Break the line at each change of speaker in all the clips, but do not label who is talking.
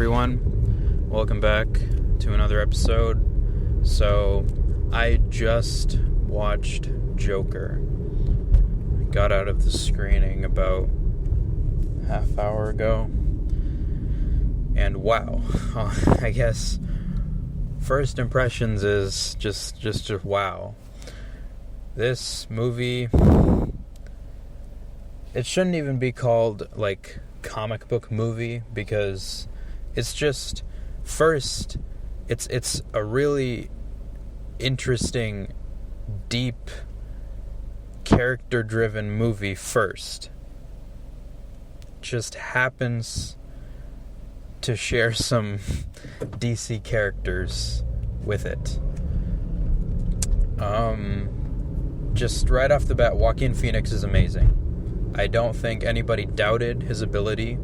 everyone. Welcome back to another episode. So, I just watched Joker. Got out of the screening about half hour ago. And wow. I guess first impressions is just wow. This movie, it shouldn't even be called like comic book movie because it's just first it's a really interesting, deep, character driven movie first. Just happens to share some DC characters with it. Just right off the bat, Joaquin Phoenix is amazing. I don't think anybody doubted his ability.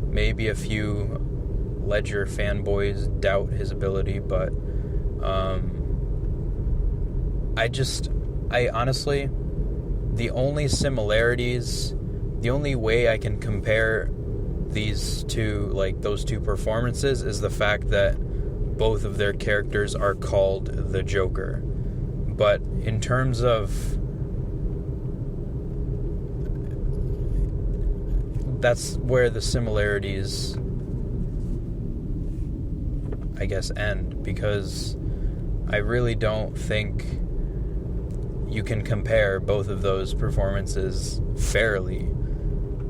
Maybe a few Ledger fanboys doubt his ability, but I honestly, the only similarities, the only way I can compare these two, like those two performances, is the fact that both of their characters are called the Joker. But in terms of, that's where the similarities, I guess, end, because I really don't think you can compare both of those performances fairly,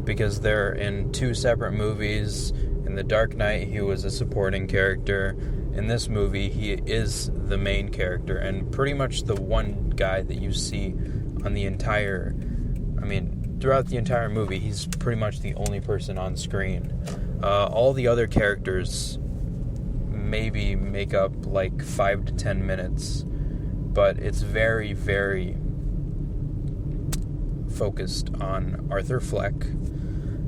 because they're in two separate movies. In The Dark Knight, he was a supporting character. In this movie, he is the main character, and pretty much the one guy that you see on the entire, throughout the entire movie, he's pretty much the only person on screen. All the other characters maybe make up like 5 to 10 minutes, but it's very, very focused on Arthur Fleck,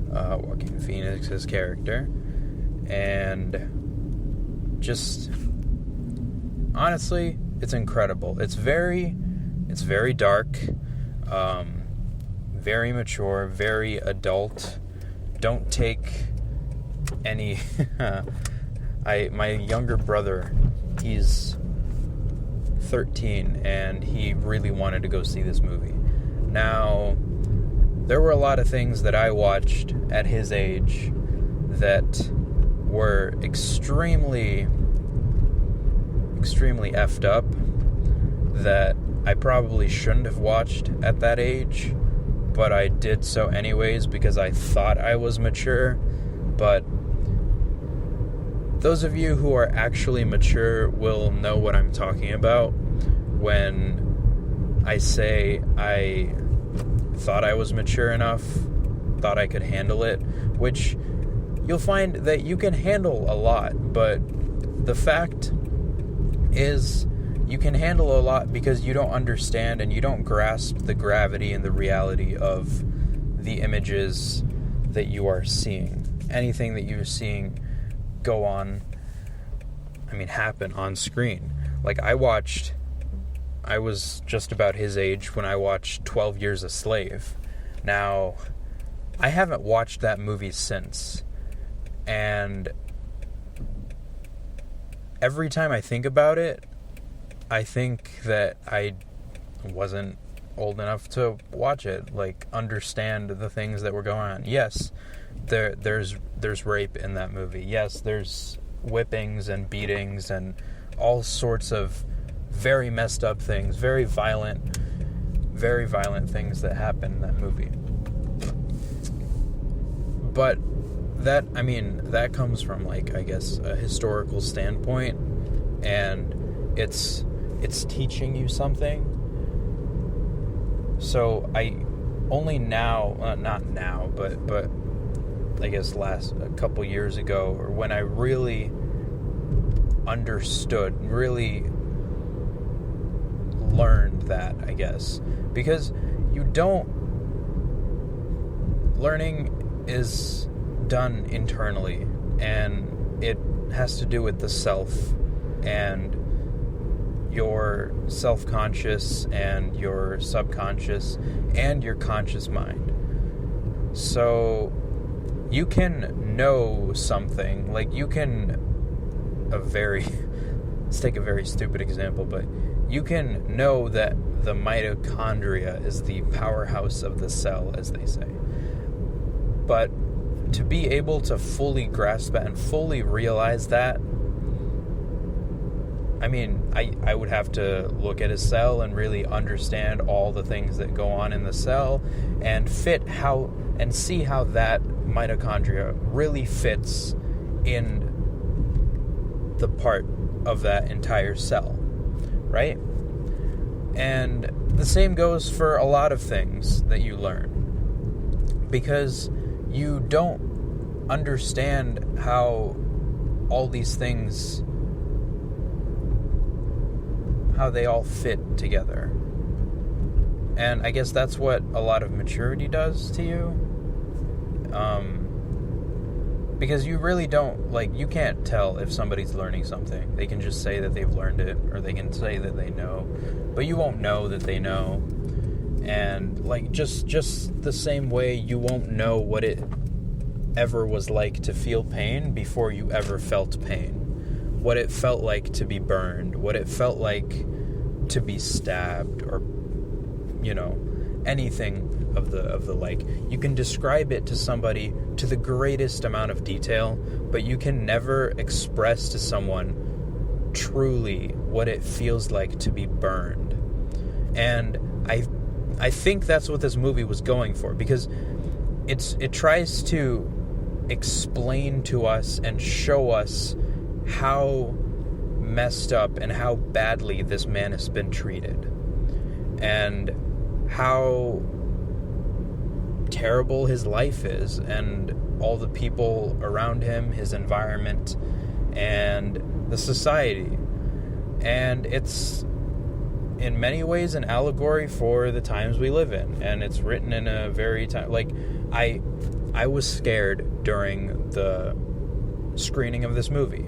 Joaquin Phoenix's character, and just honestly, it's incredible. It's very dark, very mature, very adult. Don't take any my younger brother, he's 13, and he really wanted to go see this movie. Now, there were a lot of things that I watched at his age that were extremely effed up, that I probably shouldn't have watched at that age, but I did so anyways because I thought I was mature. But those of you who are actually mature will know what I'm talking about when I say I thought I was mature enough, thought I could handle it, which you'll find that you can handle a lot, but the fact is you can handle a lot because you don't understand and you don't grasp the gravity and the reality of the images that you are seeing. Anything that you're seeing happen on screen. Like I was just about his age when I watched 12 Years a Slave. Now, I haven't watched that movie since, and every time I think about it, I think that I wasn't old enough to watch it, like understand the things that were going on. Yes, there's rape in that movie. Yes, there's whippings and beatings and all sorts of very messed up things, very violent things that happen in that movie. But that comes from, like, I guess, a historical standpoint, and it's teaching you something. So I only now, not now, but I guess a couple years ago, or when I really understood, really learned that, I guess, because learning is done internally, and it has to do with the self and your self-conscious and your subconscious and your conscious mind. So you can know something, like you can, let's take a very stupid example, but you can know that the mitochondria is the powerhouse of the cell, as they say. But to be able to fully grasp that and fully realize that, I mean, I would have to look at a cell and really understand all the things that go on in the cell and see how that mitochondria really fits in the part of that entire cell, right? And the same goes for a lot of things that you learn, because you don't understand how all these things, how they all fit together. And I guess that's what a lot of maturity does to you. Because you really don't, like, you can't tell if somebody's learning something. They can just say that they've learned it, or they can say that they know, but you won't know that they know. And, like, just the same way you won't know what it ever was like to feel pain before you ever felt pain. What it felt like to be burned, what it felt like to be stabbed, or, you know, anything of the like. You can describe it to somebody to the greatest amount of detail, but you can never express to someone truly what it feels like to be burned. And I think that's what this movie was going for, because it tries to explain to us and show us how messed up and how badly this man has been treated, and how terrible his life is, and all the people around him, his environment, and the society. And it's in many ways an allegory for the times we live in, and it's written in a very like, I was scared during the screening of this movie,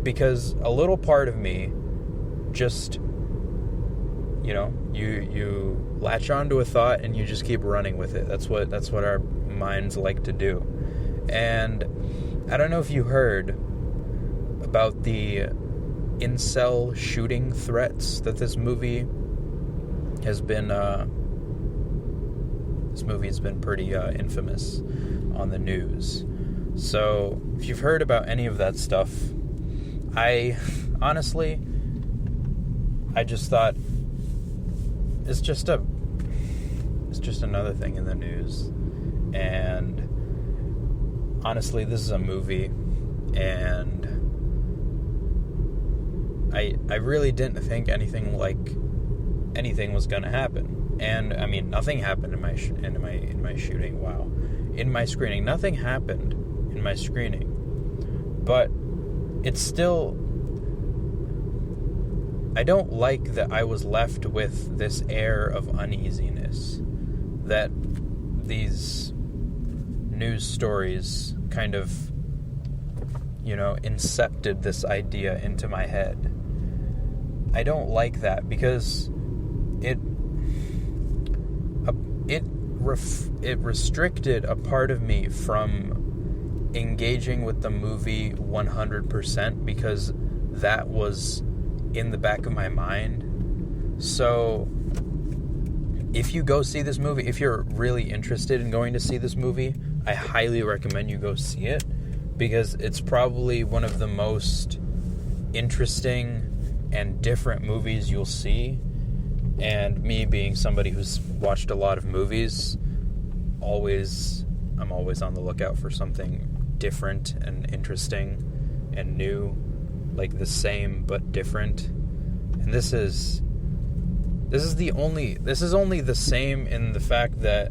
because a little part of me just, you know, you latch onto a thought and you just keep running with it. That's what our minds like to do. And I don't know if you heard about the incel shooting threats that this movie has been pretty infamous on the news. So if you've heard about any of that stuff, I just thought it's just another thing in the news. And honestly, this is a movie, and I really didn't think anything was going to happen. And I mean, nothing happened in my shooting. Wow. In my screening, nothing happened in my screening. But it's still, I don't like that I was left with this air of uneasiness, that these news stories kind of, you know, incepted this idea into my head. I don't like that, because it restricted a part of me from engaging with the movie 100%, because that was in the back of my mind. So if you go see this movie, if you're really interested in going to see this movie, I highly recommend you go see it, because it's probably one of the most interesting and different movies you'll see. And me being somebody who's watched a lot of movies, I'm always on the lookout for something different and interesting and new, like the same but different. And this is only the same in the fact that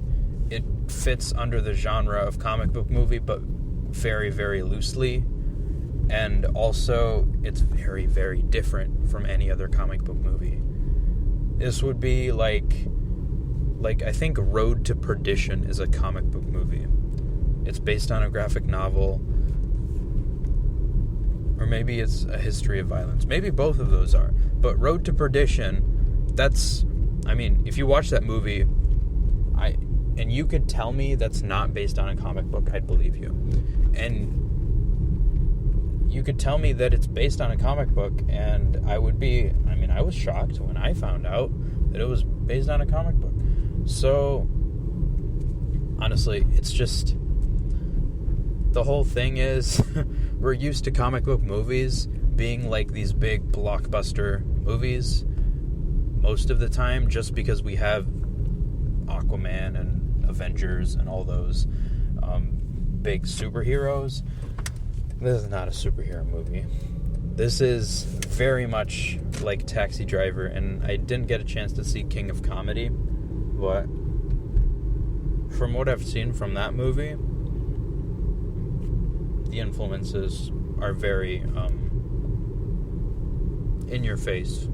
it fits under the genre of comic book movie, but very, very loosely. And also, it's very, very different from any other comic book movie. This would be like I think Road to Perdition is a comic book movie. It's based on a graphic novel. Or maybe it's a history of violence. Maybe both of those are. But Road to Perdition, if you watch that movie, And you could tell me that's not based on a comic book, I'd believe you. And you could tell me that it's based on a comic book, and I was shocked when I found out that it was based on a comic book. So, honestly, it's just, the whole thing is, we're used to comic book movies being like these big blockbuster movies most of the time, just because we have Aquaman and Avengers and all those big superheroes. This is not a superhero movie. This is very much like Taxi Driver, and I didn't get a chance to see King of Comedy, but from what I've seen from that movie, the influences are very in your face.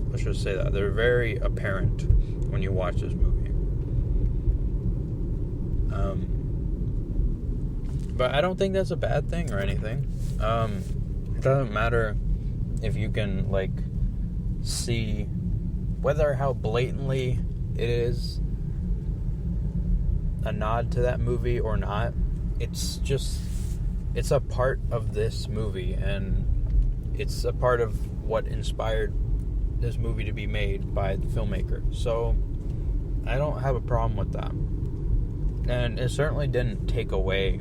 Let's just say that. They're very apparent when you watch this movie. But I don't think that's a bad thing or anything. It doesn't matter if you can, like, see whether how blatantly it is a nod to that movie or not. It's a part of this movie, and it's a part of what inspired this movie to be made by the filmmaker. So I don't have a problem with that. And it certainly didn't take away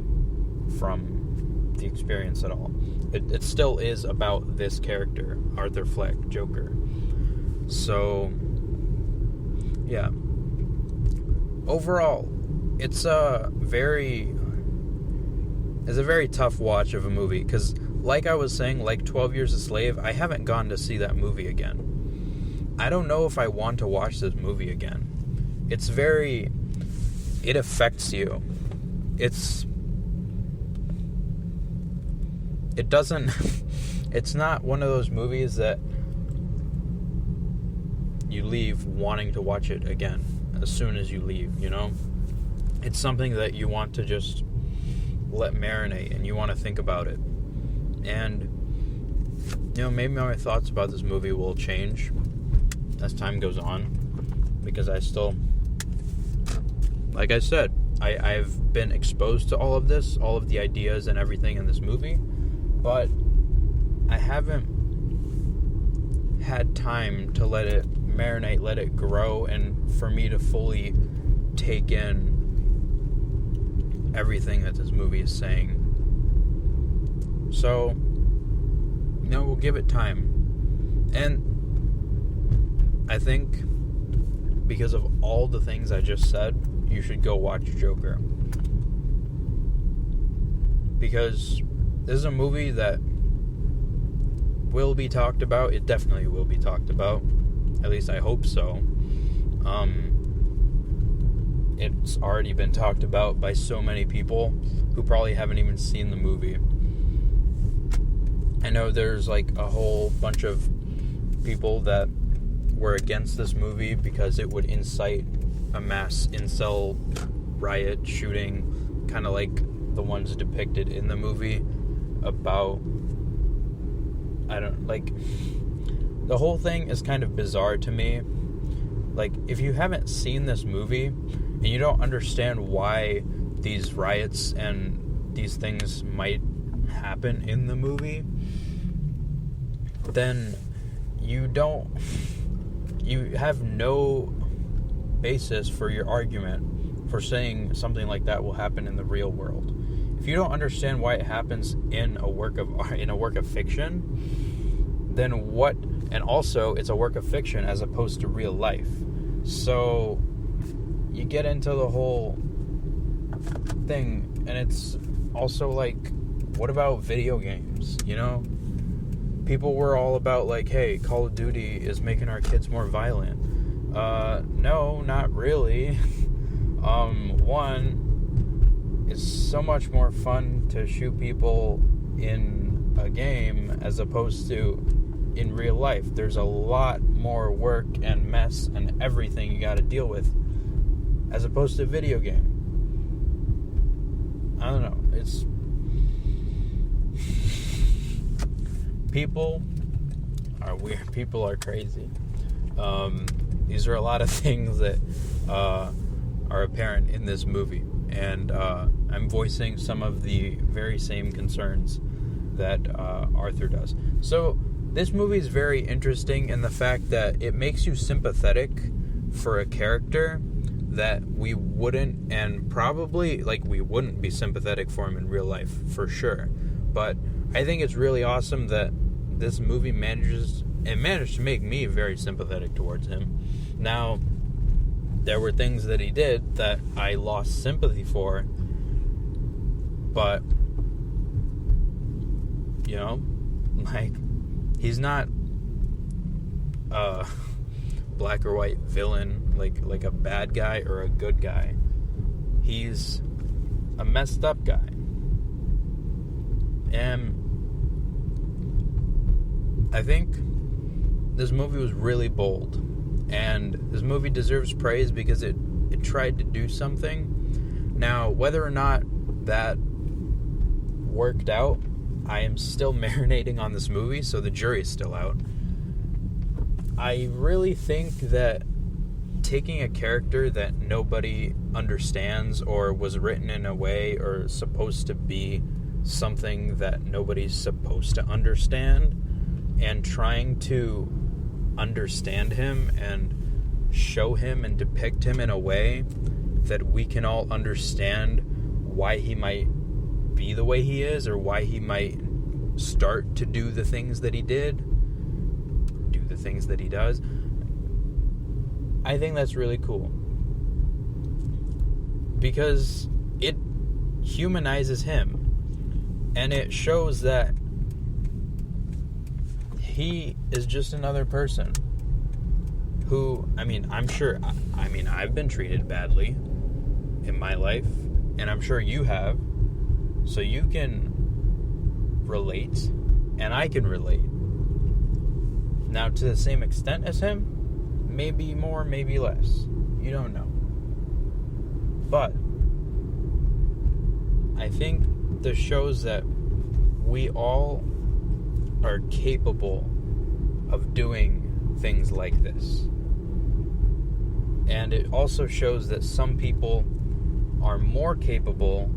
from the experience at all. It still is about this character, Arthur Fleck, Joker. So, yeah. Overall, it's a very tough watch of a movie, because like I was saying, like 12 Years a Slave, I haven't gone to see that movie again. I don't know if I want to watch this movie again. It affects you. It's not one of those movies that you leave wanting to watch it again as soon as you leave, you know? It's something that you want to just let marinate, and you want to think about it. And, you know, maybe my thoughts about this movie will change as time goes on, because I still, like I said, I've been exposed to all of this, all of the ideas and everything in this movie, but I haven't had time to let it marinate, let it grow, and for me to fully take in everything that this movie is saying. So, you know, we'll give it time. And I think because of all the things I just said, you should go watch Joker. Because this is a movie that will be talked about. It definitely will be talked about. At least I hope so. It's already been talked about by so many people who probably haven't even seen the movie. I know there's like a whole bunch of people that were against this movie because it would incite a mass incel riot shooting, kind of like the ones depicted in the movie about, the whole thing is kind of bizarre to me. Like, if you haven't seen this movie and you don't understand why these riots and these things might happen in the movie, then you have no basis for your argument for saying something like that will happen in the real world. If you don't understand why it happens in a work of fiction, then what? And also, it's a work of fiction as opposed to real life. So you get into the whole thing, and it's also like, what about video games? You know, people were all about like, hey, Call of Duty is making our kids more violent. No, not really. One, it's so much more fun to shoot people in a game as opposed to in real life. There's a lot more work and mess and everything you got to deal with as opposed to a video game. I don't know. It's people are weird. People are crazy. These are a lot of things that are are apparent in this movie. And I'm voicing some of the very same concerns that Arthur does. So this movie is very interesting in the fact that it makes you sympathetic for a character that we wouldn't, and probably, like, we wouldn't be sympathetic for him in real life, for sure. But I think it's really awesome that this movie managed to make me very sympathetic towards him. Now, there were things that he did that I lost sympathy for, but, you know, like, he's not a black or white villain, like a bad guy or a good guy. He's a messed up guy. And I think this movie was really bold. And this movie deserves praise because it tried to do something. Now, whether or not that worked out, I am still marinating on this movie, so the jury's still out. I really think that taking a character that nobody understands or was written in a way or supposed to be something that nobody's supposed to understand and trying to understand him and show him and depict him in a way that we can all understand why he might be the way he is or why he might start to do the things that he did, do the things that he does. I think that's really cool because it humanizes him and it shows that he is just another person who, I've been treated badly in my life, and I'm sure you have, so you can relate, and I can relate. Now, to the same extent as him, maybe more, maybe less. You don't know. But I think this shows that we all are capable of doing things like this. And it also shows that some people are more capable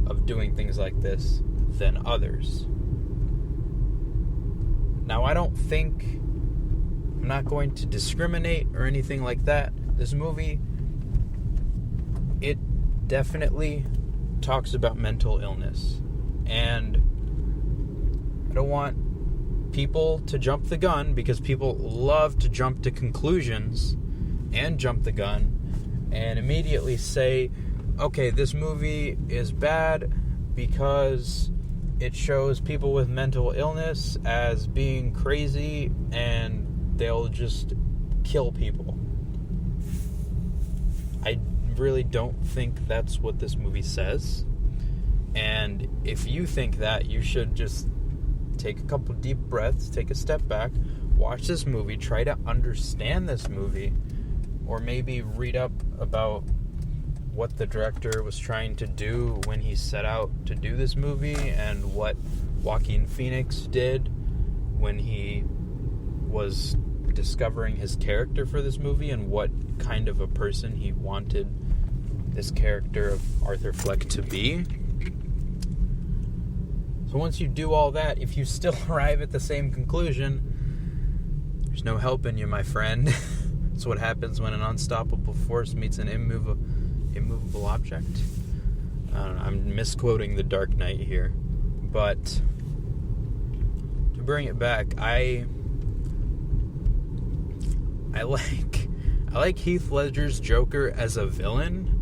of doing things like this than others. Now, I'm not going to discriminate or anything like that. This movie, it definitely talks about mental illness. And I don't want people to jump the gun because people love to jump to conclusions and jump the gun and immediately say, okay, this movie is bad because it shows people with mental illness as being crazy and they'll just kill people. I really don't think that's what this movie says. And if you think that, you should just take a couple deep breaths, take a step back, watch this movie, try to understand this movie, or maybe read up about what the director was trying to do when he set out to do this movie and what Joaquin Phoenix did when he was discovering his character for this movie and what kind of a person he wanted this character of Arthur Fleck to be. So once you do all that, if you still arrive at the same conclusion, there's no helping you, my friend. That's what happens when an unstoppable force meets an immovable object. I don't know, I'm misquoting The Dark Knight here. But to bring it back, I like Heath Ledger's Joker as a villain,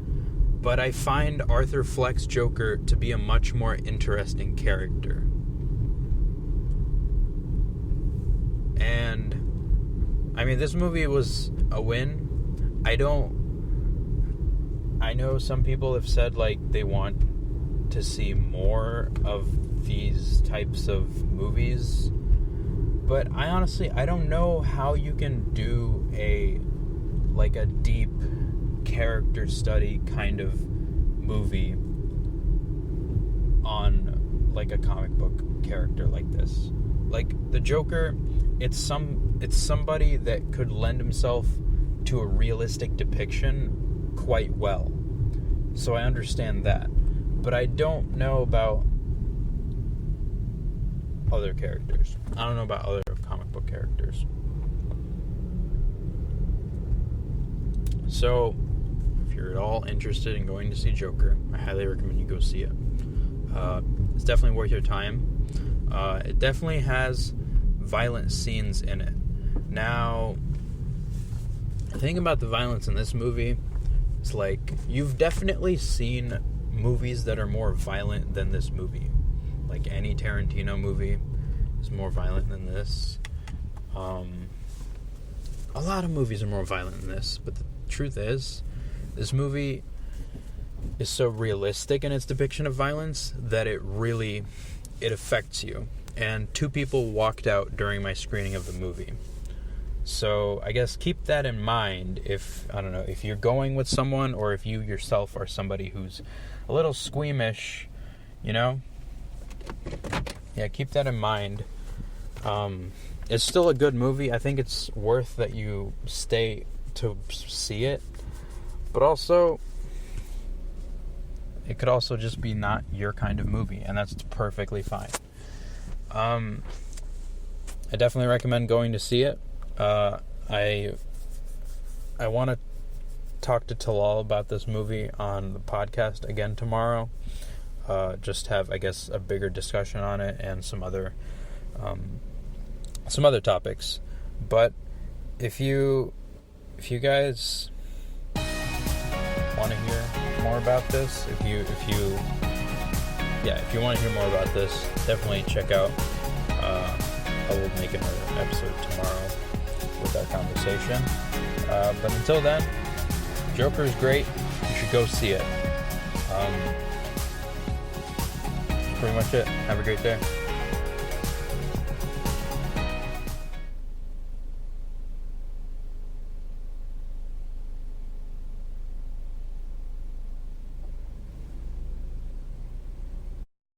but I find Arthur Fleck's Joker to be a much more interesting character. And this movie was a win. I know some people have said they want to see more of these types of movies, but I don't know how you can do a deep character study kind of movie on a comic book character like this. The Joker, it's somebody that could lend himself to a realistic depiction quite well. So I understand that. But I don't know about other characters. I don't know about other comic book characters. So, if you're at all interested in going to see Joker, I highly recommend you go see it. It's definitely worth your time. It definitely has violent scenes in it. Now, the thing about the violence in this movie is, like, you've definitely seen movies that are more violent than this movie. Like, any Tarantino movie is more violent than this. A lot of movies are more violent than this, but the truth is, this movie is so realistic in its depiction of violence that it affects you. And 2 people walked out during my screening of the movie. So I guess keep that in mind if you're going with someone, or if you yourself are somebody who's a little squeamish, yeah, keep that in mind. It's still a good movie. I think it's worth that you stay to see it, but also it could also just be not your kind of movie, and that's perfectly fine. I definitely recommend going to see it. I want to talk to Talal about this movie on the podcast again tomorrow. Just have, I guess, a bigger discussion on it and some other topics. But if you guys want to hear more about this, if you want to hear more about this, definitely check out. I will make another episode tomorrow with our conversation. But until then, Joker is great. You should go see it. Pretty much it. Have a great day.